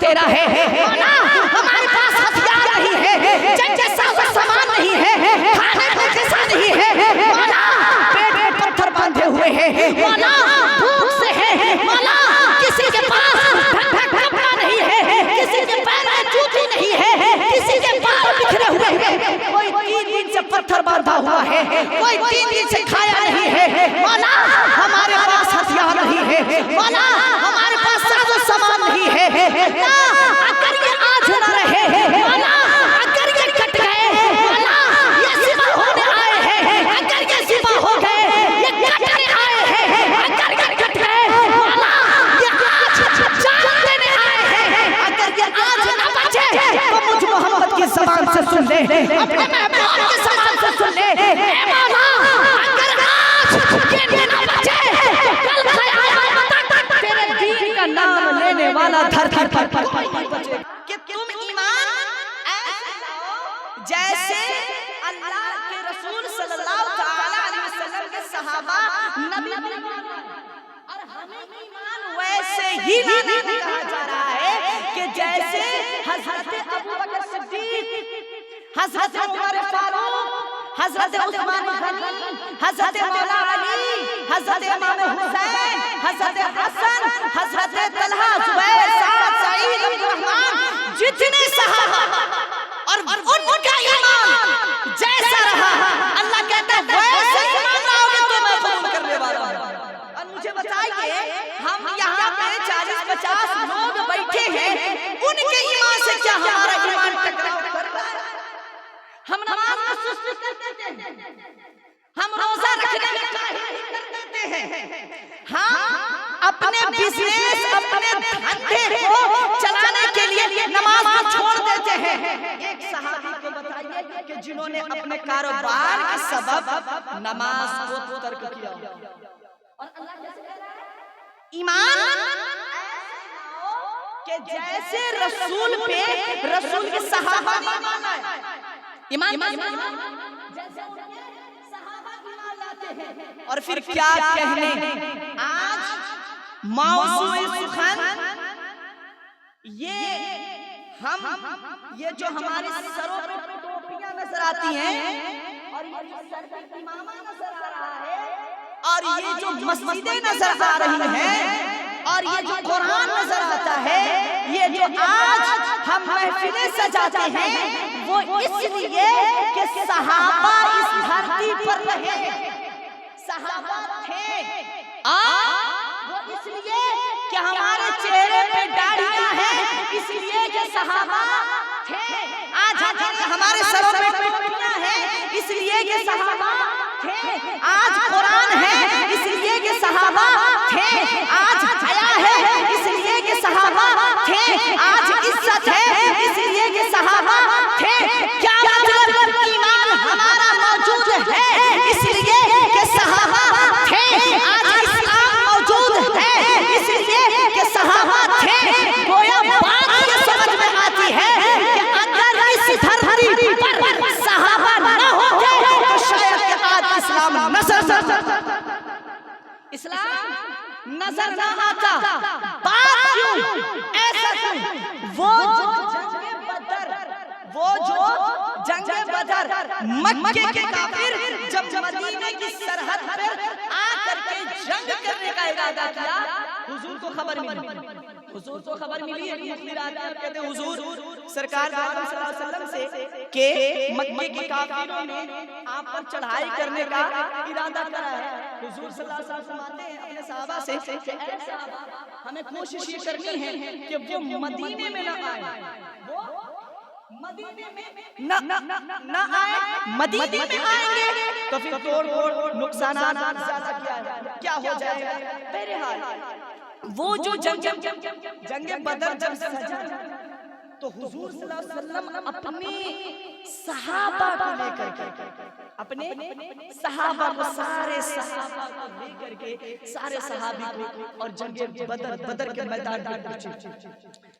تیرا ہے مولا ہمارے پاس ہتھیار نہیں ہے جنگ جیسا سامان نہیں ہے کھانے کو جیسا نہیں ہے مولا پیٹ میں پتھر باندھے ہوئے ہیں مولا بھوک سے ہے مولا کسی کے پاس کپڑا نہیں ہے کسی کے پیر میں جوتی نہیں ہے کسی کے بال بکھرے ہوئے ہیں کوئی 3 دن سے پتھر باندھا ہوا ہے کوئی 3 دن سے کھایا نہیں ہے مولا ہمارے پاس ہتھیار نہیں ہے مولا ہمارے پاس ساز و سامان نہیں ہے اگر یہ آج نہ رہے مولا اگر یہ کٹ گئے مولا یہ ذبح ہونے آئے ہیں اگر یہ ذبح ہو گئے یہ کٹنے آئے ہیں اگر یہ کٹ گئے مولا یہ آج جان دینے آئے ہیں اگر یہ آج نہ بچے تو مجھ محمد کی زبان سے سن لے اپنے محبوب کی زبان سے سن لے اے مولا اگر آج یہ نہ بچے کل قیامت تیرے دین کا نام لینے والا دھرتی پر کوئی نہیں بچے کہ تم ایمان ایسے لاؤ جیسے اللہ کے رسول صلی اللہ تعالی علیہ وسلم کے صحابہ نبی اور ہمیں ایمان ویسے ہی لانے کو کہا جا رہا ہے کہ جیسے حضرت ابوبکر صدیق حضرت عمر فاروق حضرت عثمان غنی حضرت مولا علی حضرت امام حسین حضرت حسن حضرت طلحہ زبیر سعد سعید عبد الرحمن جتنے صحابہ اور ان کا ایمان جیسا رہا اللہ کہتا ہے ویسے ایمان لاؤ گے تو میں قبول کرنے والا ہوں اور مجھے بتائیے ہم یہاں پہ 40-50 لوگ بیٹھے ہیں ان کے ایمان سے کیا ہمارا ایمان ٹکراؤ کر رہا ہے ہم نماز میں سستی کر دیتے ہیں ہم روزہ رکھنے میں کاہلی کر دیتے ہیں ہم اپنے بزنس اپنے دھندے کو چلانے کے لیے نماز کو چھوڑ دیتے ہیں ایک صحابی کو بتائیے کہ جنہوں نے اپنے کاروبار کے سبب نماز کو ترک کیا اور اللہ کیسے کہہ رہا ہے ایمان کہ جیسے رسول پہ رسول کے صحابہ نے ایمان لائے ایمان جیسے ان کے صحابہ ایمان لاتے ہیں اور پھر کیا کہنے آج موضوع سخن یہ جو ہمارے سروں پر ٹوپیاں نظر آتی ہیں اور یہ جو سر پہ امامہ نظر آ رہا ہے اور یہ جو مسجدیں نظر آ رہی ہیں اور یہ جو قرآن نظر آتا ہے یہ جو آج ہم محفلیں سجاتے ہیں وہ اس لیے کہ صحابہ اس دھرتی پر رہے صحابہ تھے وہ اس لیے کہ ہمارے چہرے پہ داڑھیاں ہیں اس لیے کہ صحابہ تھے آج ہمارے سروں پہ ٹوپیاں ہیں اس لیے کہ صحابہ تھے آج قرآن ہے اس لیے کہ صحابہ تھے آج حیا ہے اس لیے کہ صحابہ تھے آج عزت ہے اس لیے کہ صحابہ تھے کیا مطلب ایمان ہمارا موجود ہے اس لیے کہ صحابہ تھے آج اسلام موجود ہے اس لیے کہ صحابہ تھے گویا بات یہ سمجھ میں آتی ہے کہ اگر اس دھرتی پر صحابہ نہ ہوتے تو شاید آج اسلام نظر نہ آتا بات کیوں ایسا کیوں وہ جو جنگ بدر مکے کے کافر جب مدینے کی سرحد پر آ کر کے جنگ کرنے کا ارادہ کیا حضور کو خبر ملی ہے کہتے ہیں حضور سرکار صلی اللہ علیہ وسلم سے کہ مکے کے کافروں نے آپ پر چڑھائی کرنے کا ارادہ کرا ہے حضور صلی اللہ علیہ وسلم فرماتے ہیں اپنے صحابہ سے کہ اے صحابہ ہمیں کوشش یہ کرنی ہے کہ وہ مدینے میں نہ آئے مدینے میں نہ آئے مدینے میں آئیں گے تو پھر توڑ نقصانات زیادہ کیا ہو جائے گا بہرحال وہ جو جنگ بدر جب سجا تو حضور صلی اللہ علیہ وسلم اپنے صحابہ کو لے کر کے اپنے صحابہ کو سارے صحابہ کو لے کر کے سارے صحابی کو اور جنگ بدر کے میدان میں پہنچے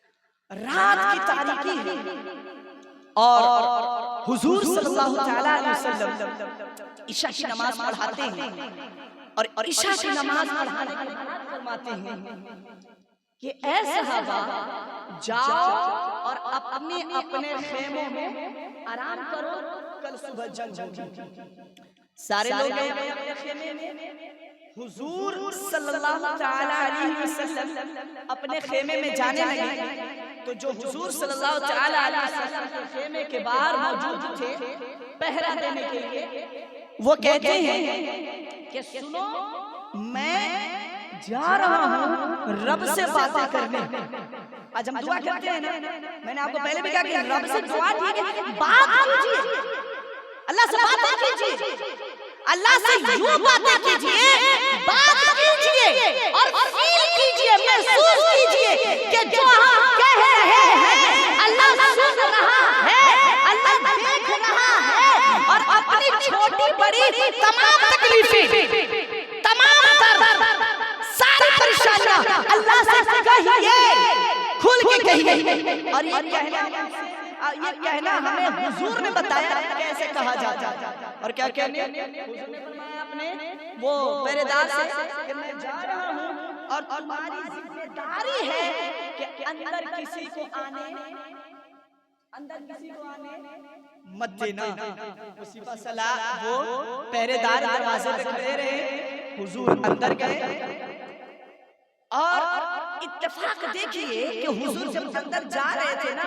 رات کی تاریکی ہے اور حضور صلی اللہ تعالی علیہ وسلم عشاء کی نماز پڑھاتے ہیں اور عشاء کی نماز پڑھانے کے بعد فرماتے ہیں کہ اے صحابہ جاؤ اور اپنے اپنے خیموں میں آرام کرو، کل صبح جنگ ہوگی۔ سارے لوگ گئے اپنے خیمے میں، حضور صلی اللہ تعالی علیہ وسلم اپنے خیمے میں جانے لگے تو جو حضور صلی اللہ تعالی علیہ وسلم کے خیمے کے باہر موجود تھے پہرا دینے کے لیے، وہ کہتے ہیں کہ سنو میں جا رہا ہوں رب سے باتیں کرنے۔ آج ہم دعا کرتے ہیں نا، میں نے آپ کو پہلے بھی کہا کہ رب سے دعا ٹھیک ہے، بات کیجیے، اللہ سے باتیں کیجیے، اللہ سے یوں باتیں کیجیے، بات کیجیے اور فیل کیجیے، محسوس کیجیے کہ جو ہم کہہ رہے ہیں اللہ سن رہا ہے، اللہ دیکھ رہا ہے، اور اپنی چھوٹی بڑی تمام تکلیفیں، تمام درد، ساری پریشانیاں اللہ سے کہیے، کھل کے کہیے۔ اور یہ کہنا ہمیں حضور نے بتایا کیسے کہا جاتا ہے، اور کیا کہنے حضور نے فرمایا اپنے وہ پہرے دار سے کہ میں جا رہا ہوں اور تمہاری ذمہ داری ہے کہ اندر کسی کو آنے مت دینا۔ اسی پر صلاح وہ پہرے دار دروازے پہ کھڑے رہے، حضور اندر گئے، اور اتفاق دیکھیے کہ حضور جب اندر جا رہے تھے نا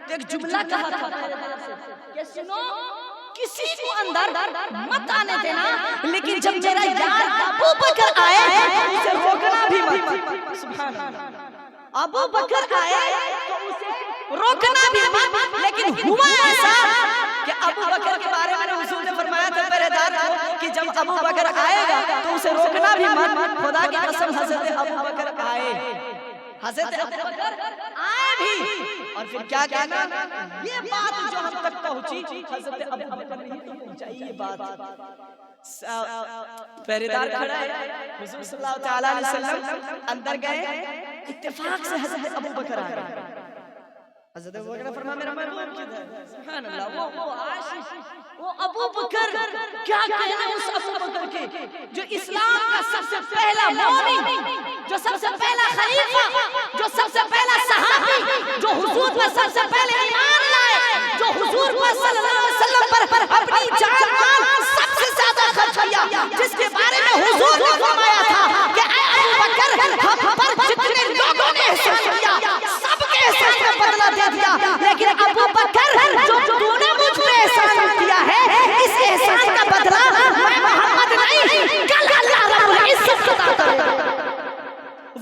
تو ایک جملہ کہا تھا پہرے دار سے کہ سنو کسی کو اندر مت آنے دینا، لیکن جب میرا یار ابو بکر آئے تو اسے روکنا بھی مت۔ سبحان اللہ، ابو بکر آئے تو اسے روکنا بھی مت۔ لیکن ہوا ایسا کہ ابو بکر کے بارے میں حضور نے فرمایا تھا پہرے دار کو کہ جب ابو بکر آئے گا تو اسے روکنا بھی مت۔ خدا کی قسم حضرت ابو بکر آئے، حضرت ابو بکر آئے بھی، اور پھر کیا کہنا، یہ بات جو ہم تک پہنچی حضرت ابو بکر نے ہی تو پہنچائی یہ بات۔ پہرے دار کھڑا ہے، حضور صلی اللہ تعالی علیہ وسلم اندر گئے، اتفاق سے حضرت ابو بکر آ گئے۔ حضرت ابو بکر نے فرمایا میرا محبوب کدھر؟ سبحان اللہ، وہ عاشق، وہ ابو بکر، کیا کہنا اس ابو بکر کے جو اسلام کا سب سے پہلا مومن، جو سب سے پہلا خلیفہ، جو سب سے پہلا صحابی، جو حضور پر سب سے پہلے ایمان لائے، جو حضور پر صلی اللہ علیہ وسلم پر اپنی جان مال سب سے زیادہ خرچ کیا، جس کے بارے میں حضور نے فرمایا تھا کہ اے ابو بکر ہم پر جتنے لوگوں نے احسان کیا سب کے احسان کا بدلہ دے دیا، لیکن ابو بکر جو تو نے مجھ پہ احسان کیا ہے اس احسان کا بدلہ میں محمد نہیں کل اللہ رب العزت عطا کرے گا۔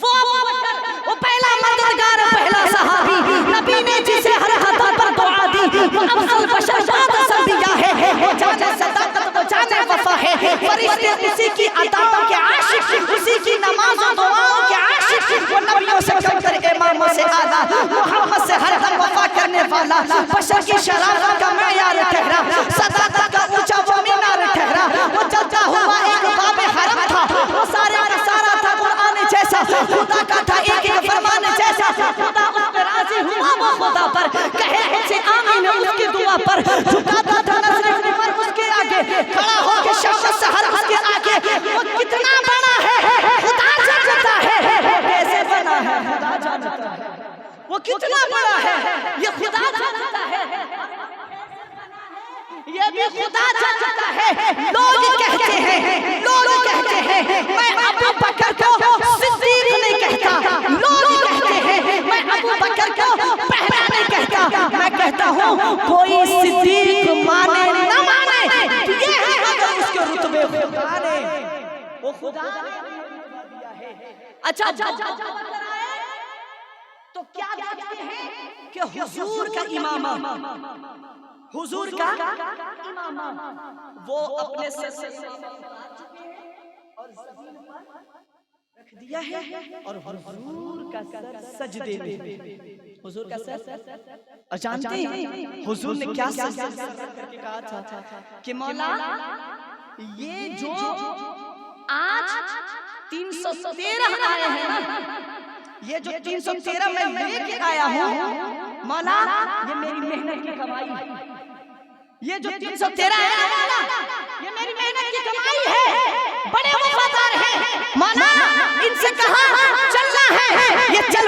وہ ابو بکر، وہ پہلا مددگار، پہلا صحابی، نبی نے جسے ہر حد پر دعا دی، وہ افضل بشر بعد انبیاء ہے، وہ جانے صداقت، وہ جانے وفا ہے، فرشتے اسی کی عطاؤں کے عاشق، اسی کی نماز و دعاؤں کے عاشق، وہ نبیوں سے کم کر اماموں سے اعلیٰ، محمد سے ہر دم وفا کرنے والا، بشر کی شرافت کا معیار ٹھہرا، صداقت کا اونچا وہ مینار ٹھہرا، وہ چلتا ہوا ایک باب حرم تھا، وہ سارے کا سارا تھا قرآن جیسا، خدا کا تھا ایک ایک فرمان جیسا، خدا اس پر راضی ہوا وہ خدا پر، کہے اسے آمین اس کی دعا پر، جھکاتا تھا نظر عمر اس کے آگے، کھڑا ہو کے شام و سحر اس کے آگے، وہ کتنا بڑا ہے خدا جانتا ہے، وہ کیسے بنا ہے خدا جانتا ہے، وہ کتنا بڑا ہے یہ خدا جانتا ہے، یہ بھی خدا جانتا ہے۔ لوگ کہتے ہیں میں ابو بکر کو صدیق نہیں کہتا، لوگ کہتے ہیں میں ابو بکر کو پہلا نہیں کہتا، میں کہتا ہوں کوئی صدیق مانے نہ مانے یہ ہے اگر اس کے رتبے خدا نے، وہ خدا نے دیا ہے۔ اچھا جب ابو بکر آئے تو کیا دیکھتے ہیں کہ حضور کا امامہ، حضور کا امامہ، وہ اپنے سر سے اور زمین پر رکھ دیا ہے، اور حضور کا سر سجدے میں، حضور کا سر، اور جانتے ہیں حضور نے کیا سجدے کر کے کہا تھا کہ مولا یہ جو آج 313 آئے ہیں، یہ جو 313 میں لے کے آیا ہوں مولا یہ میری محنت کی کمائی ہے، یہ جو 313 ہے مولا یہ میری محنت کی کمائی ہے، بڑے وفادار ہیں مولا، ان سے کہا چلنا ہے یہ چل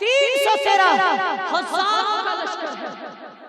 313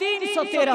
313।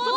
2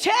6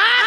8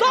2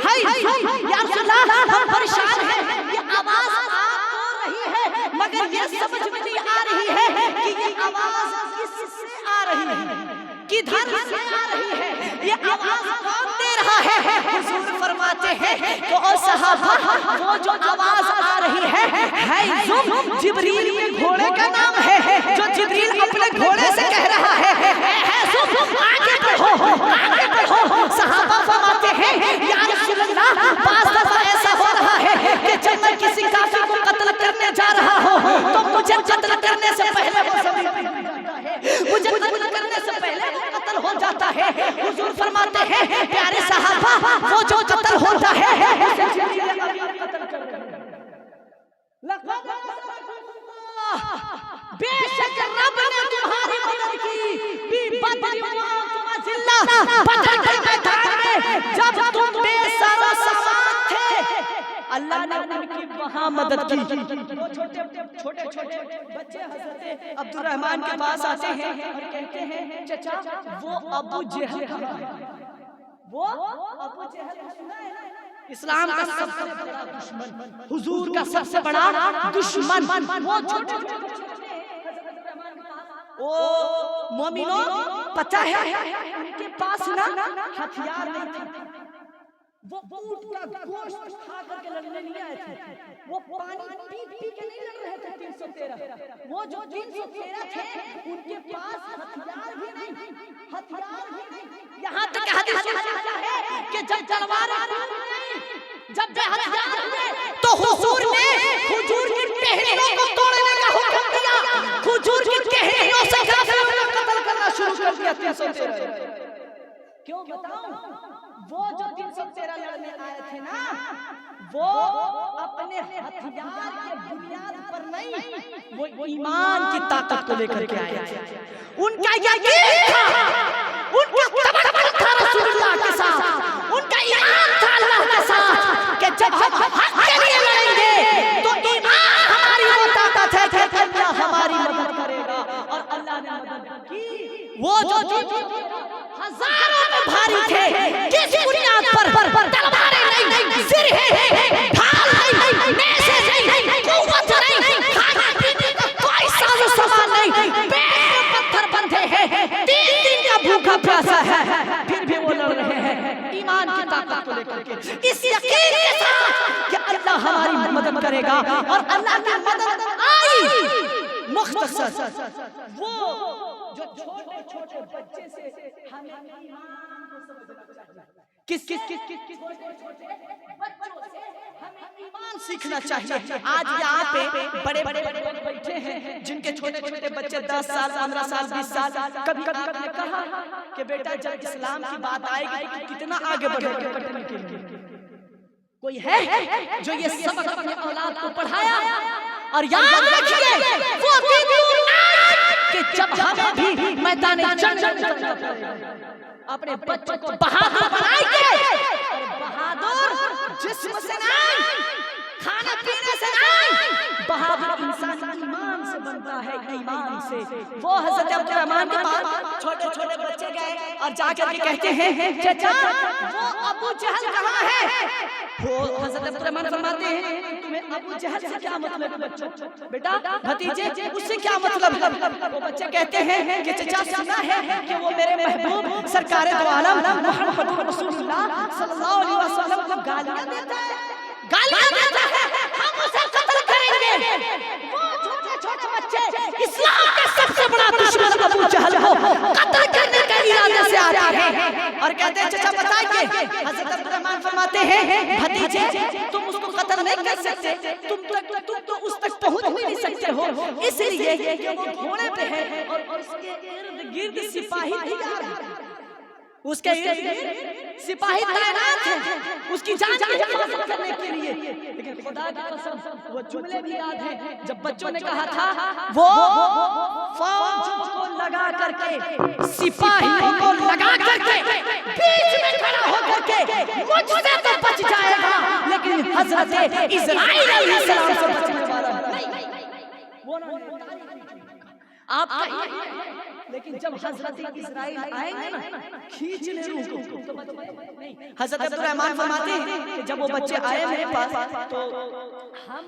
ہے یا رسول اللہ ہم پریشان ہیں یہ آواز آ تو رہی ہے مگر یہ سمجھ میں نہیں آ رہی ہے کہ یہ آواز کس سے آ رہی ہے کدھر سے آ رہی ہے یہ آواز کون دے رہا ہے حضور فرماتے ہیں کہ او صحابہ وہ جو آواز آ رہی ہے زم جبریل کے گھوڑے کا نام ہے جو جبریل اپنے گھوڑے سے کہہ رہا ہے زم آگے بڑھو صحابہ فرماتے ہیں یا رسول اللہ بعض دفعہ ایسا ہو رہا ہے کہ جب میں کسی کافر کو قتل کرنے جا رہا ہوں تو مجھے قتل کرنے سے پہلے مجھے قتل کرنے سے پہلے قتل ہو جاتا ہے حضور فرماتے ہیں پیارے صحابہ وہ جو قتل ہوتا ہے اسے جبریل امین قتل کر رہے ہیں لقد بے شک رب نے تمہاری مدد کی بدر بدر کے میدان میں جب تم بے سر و سامان تھے اللہ نے ان کی وہاں مدد کی وہ چھوٹے بچے حضرت عبد الرحمن کے پاس آتے ہیں اور کہتے ہیں چچا وہ ابو جہل وہ ابو جہل اسلام کا سب سے بڑا دشمن حضور کا سب سے بڑا دشمن وہ چھوٹے او مومنوں پتہ ہے ان کے پاس نا ہتھیار نہیں تھے وہ اونٹ کا گوشت کھا کر کے لڑنے نہیں آئے تھے وہ پانی پی کے نہیں لڑ رہے تھے 313 وہ جو 313 تھے ان کے پاس ہتھیار بھی نہیں یہاں تک حدیث ہے کہ جب تلواریں جب بے ہتھیار ہوئے تو حضور نے کھجور کی ٹہنیوں کو توڑنے کا حکم دیا کھجور کی ٹہنیوں سے کافروں کو قتل کرنا شروع کر دیا 313 کیوں بتاؤں وہ جو 313 لڑنے آئے تھے نا وہ اپنے ہتھیار کے بنیاد پر نہیں وہ ایمان کی طاقت کو لے کر کے آئے تھے ان کا یقین تھا ان کا توکل تھا رسول اللہ کے ساتھ ان کا ایمان تھا اللہ کے ساتھ کہ جب ہم حق کے لیے لڑیں گے تو ایمان ہماری وہ طاقت ہے کہ اللہ ہماری مدد کرے گا اور اللہ نے مدد کی وہ جو ہزاروں میں بھاری تھے کس بنیاد پر تلواریں نہیں سرہیں ڈھال نہیں نیزے نہیں قوت نہیں کھانے پینے کا کوئی ساز و سامان نہیں پیٹ میں پتھر بندھے ہیں 3 دن کا بھوکا پیاسا ہے پھر بھی وہ لڑ رہے ہیں ایمان کی طاقت کو لے کر کے اس یقین کے ساتھ کہ اللہ ہماری مدد کرے گا اور اللہ کی مدد آئی مختصر وہ جو چھوٹے بچے سے ہمیں ایمان کو سمجھنا چاہیے کس چھوٹے بچوں سے ہمیں ایمان سیکھنا چاہیے آج یہاں پہ بڑے بیٹھے ہیں جن کے چھوٹے بچے 10 سال 15 سال 20 سال کبھی آپ نے کہا کہ بیٹا جب اسلام کی بات آئے گی تو کتنا آگے بڑھے گا پڑھنے کے لیے کوئی ہے جو یہ سبق اپنے اولاد کو پڑھایا اور یاد رکھیے وہ دن کہ جب ہمیں بھی میدان جنگ اپنے بچوں کو بہادر بنائیں گے بہادر جسم سے نہیں کھانا پینے سے نہیں بہادر انسان ایمان سے بنتا ہے ایمان سے وہ حضرت عبد الرحمن کے پاس چھوٹے بچے گئے اور جا کر کے کہتے ہیں چچا وہ ابو جہل کہاں ہے وہ حضرت عبد الرحمن فرماتے ہیں تمہیں ابو جہل سے کیا مطلب ہے بچوں بیٹا بھتیجے اس سے کیا مطلب ہے وہ بچے کہتے ہیں کہ چچا سنا ہے کہ وہ میرے محبوب سرکار دو عالم محمد رسول اللہ صلی اللہ علیہ وسلم کو گالیاں دیتا ہے ہم اسے قتل کریں گے وہ چھوٹے بچے اسلام کا سب سے بڑا دشمن ابو جہل کو قتل کرنے کے ارادے سے آتے ہیں اور کہتے ہیں چچا بتائیں گے حضرت عبد الرحمن فرماتے ہیں بھتیجے تم اس کو قتل نہیں کر سکتے تم تو اس تک پہنچ نہیں سکتے ہو اس لیے کہ وہ گھوڑے پہ ہے اور اس کے ارد گرد سپاہی تیار ہیں اس کے سپاہی تعینات ہیں اس کی جان کی حفاظت کرنے کے لیے لیکن خدا کی قسم وہ جملے بھی یاد ہیں جب بچوں نے کہا تھا وہ فوج کو لگا کر کے سپاہیوں کو لگا کر کے بیچ میں کھڑا ہو کر کے مجھ سے تو بچ جائے گا لیکن حضرت اسرائیل علیہ السلام سے بچنے والا نہیں وہ آپ لیکن جب حضرت اسرائیل آئیں گے نا کھینچنے روح کو تو نہیں. حضرت عبدالرحمن فرماتے ہیں کہ جب وہ بچے آئے میرے پاس تو ہم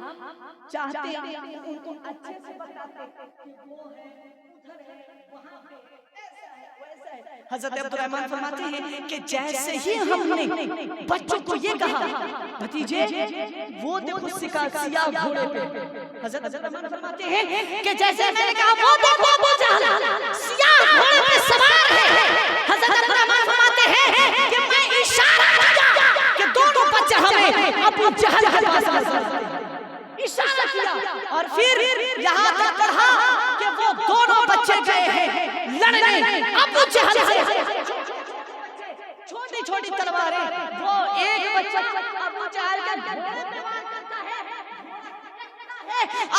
چاہتے ہیں ان کو اچھے سے بتاتے کہ وہ ہے ادھر ہے وہاں ہے ایسا ہے ویسا ہے. حضرت عبدالرحمن فرماتے ہیں کہ جیسے ہی ہم نے بچوں کو یہ کہا بھتیجے وہ دیکھو سیاہ گھوڑے پہ. حضرت عبدالرحمن فرماتے ہیں کہ جیسے میں نے کہا وہ دیکھو ابو جہل سیاہ گھوڑے پہ سوار ہے. حضرت عبدالرحمن فرماتے ہیں کہ میں اشارہ کیا کہ دونوں بچے ہمیں ابو جہل کے پاس آ جائیں. اشارہ کیا اور پھر یہاں تک کہا کہ وہ دونوں بچے گئے ہیں لڑنے ابو جہل سے. چھوٹی چھوٹی تلواریں وہ ایک بچہ ابو جہل کے گھوڑے پہ وار کرتا ہے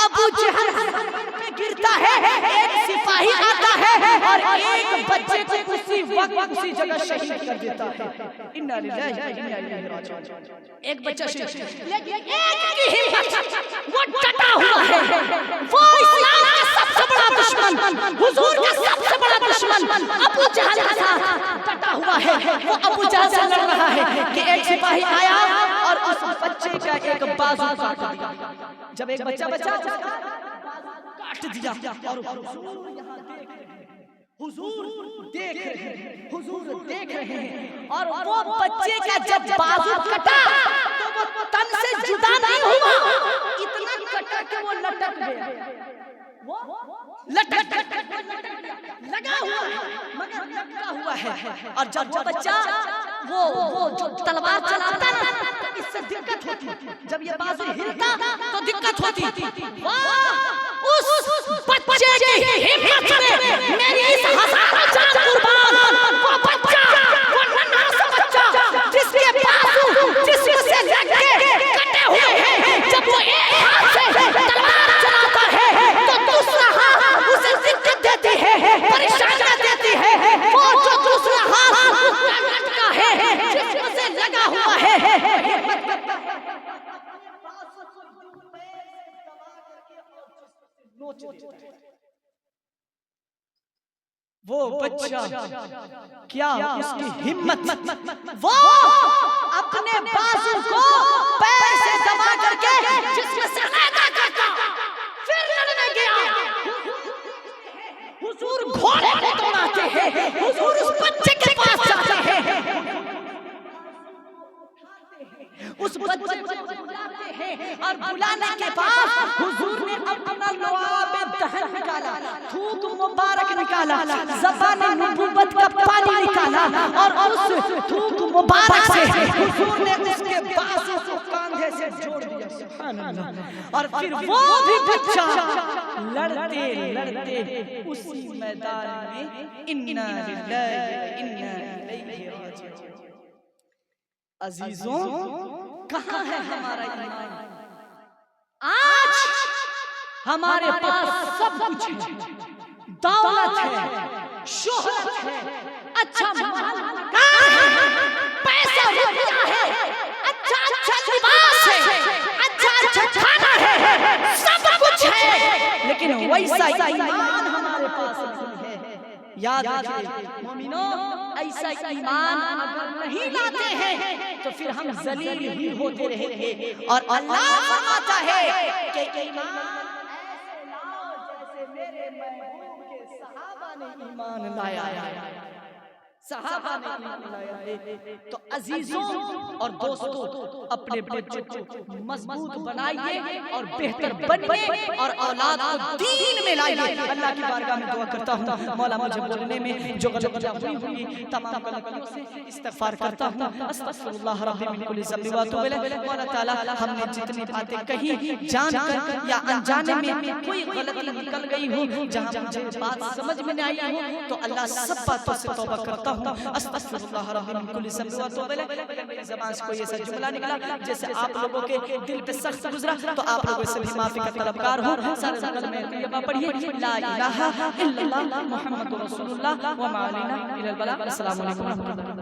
ابو جہل پہ گرتا ہے ایک سپاہی آتا ہے اور ایک بچے کو اسی وقت اسی جگہ شہید کر دیتا ہے. انا للہ و انا الیہ راجعون. ایک بچہ شہید لیکن ایک کی ہمت وہ ڈٹا ہوا ہے. وہ اسلام کا سب سے بڑا دشمن حضور کا سب سے بڑا دشمن ابو جہل کے ساتھ ڈٹا ہوا ہے. وہ ابو جہل سے لڑ رہا ہے کہ ایک سپاہی آیا اور اس بچے کا ایک بازو کاٹ دیا. جب ایک بچہ کاٹ دیا اور حضور دیکھ رہے ہیں اور وہ بچے کا جب بازو کٹا تو وہ تن سے جدا نہیں ہوا. اتنا کٹا کہ وہ لٹک گیا. لگا ہوا مگر لٹکا ہوا ہے. اور جب وہ بچہ وہ جو تلوار چلاتا نا اس سے دقت ہوتی. جب یہ بازو ہلتا تو دقت ہوتی. اس بچے کی ہمت میں میری اس ہزاروں جان قربان. وہ بچہ وہ ننھا سا بچہ جس کے بازو جسم سے لگ کے کٹے ہوئے ہیں جب وہ ایک ہاتھ سے تلوار چلاتا ہے تو دوسرا ہاتھ اسے دقت دیتی ہے پریشانیاں دیتی ہے. وہ جو دوسرا ہاتھ لٹکا ہے جسم سے لگا ہوا ہے وہ بچہ کیا اس کی ہمت وہ اپنے بازو کو پیر سے دبا کر کے جسم سے علیحدہ کرتا پھر لڑنے گیا. حضور گھوڑے کو دوڑاتے ہیں. حضور اس بچے کے پاس جاتے ہیں اس بچے کو بلاتے ہیں اور بلانے کے بعد حضور نے اپنا لعاب دہن نکالا تھوک مبارک نکالا زبان نبوت کا پانی نکالا اور اس تھوک مبارک سے حضور نے اس کے بازو کو کاندھے سے جوڑ دیا. سبحان اللہ. اور پھر وہ بھی بچہ لڑتے لڑتے اسی میدان میں انا للہ و انا الیہ راجعون. عزیزوں کہاں ہے ہمارا ایمان؟ آج ہمارے پاس سب کچھ ہے. دولت ہے شہرت ہے اچھا مکان ہے پیسہ روپیہ ہے اچھا اچھا لباس ہے اچھا اچھا کھانا ہے سب کچھ ہے لیکن ویسا ایمان ہمارے پاس نہیں ہے. یاد رکھیں مومنوں ایسا ایمان اگر نہیں لاتے ہیں تو پھر ہم ذلیل ہی ہوتے رہیں گے. اور اللہ فرماتا ہے کہ ایمان ایسے لاؤ جیسے میرے محبوب کے صحابہ نے ایمان لایا ہے. صحابہ نے ایمان لایا ہے. تو عزیزوں اور دوستوں اپنے بچوں کو مضبوط بنائیے اور بہتر بنیے اور اولاد کو دین میں لائیے. اللہ کی بارگاہ میں دعا کرتا ہوں مولا مجھے بولنے میں جو غلطیاں ہوئی ہوئی تمام غلطیوں سے استغفار کرتا ہوں. استغفر اللہ ربی من کل ذنب و اتوب الیہ. مولا تعالی ہم نے جتنی باتیں کہی جان کر یا انجانے میں کوئی غلطی نکل گئی ہو جہاں مجھے بات سمجھ میں نہیں آئی ہو تو اللہ سب باتوں سے توبہ کرتا ہوں. استغفر اللہ ربی من کل ذنب و اتوب الیہ. اگر میری زبان سے کوئی ایسا جملہ نکلا جیسے آپ لوگوں کے دل پہ سخت گزرا تو آپ لوگوں سے بھی معافی کا طلبگار ہوں. سارے زمن میں طیبہ پڑھیے لا الہ الا اللہ محمد رسول اللہ وما علینا الا البلاغ. السلام علیکم ورحمۃ اللہ.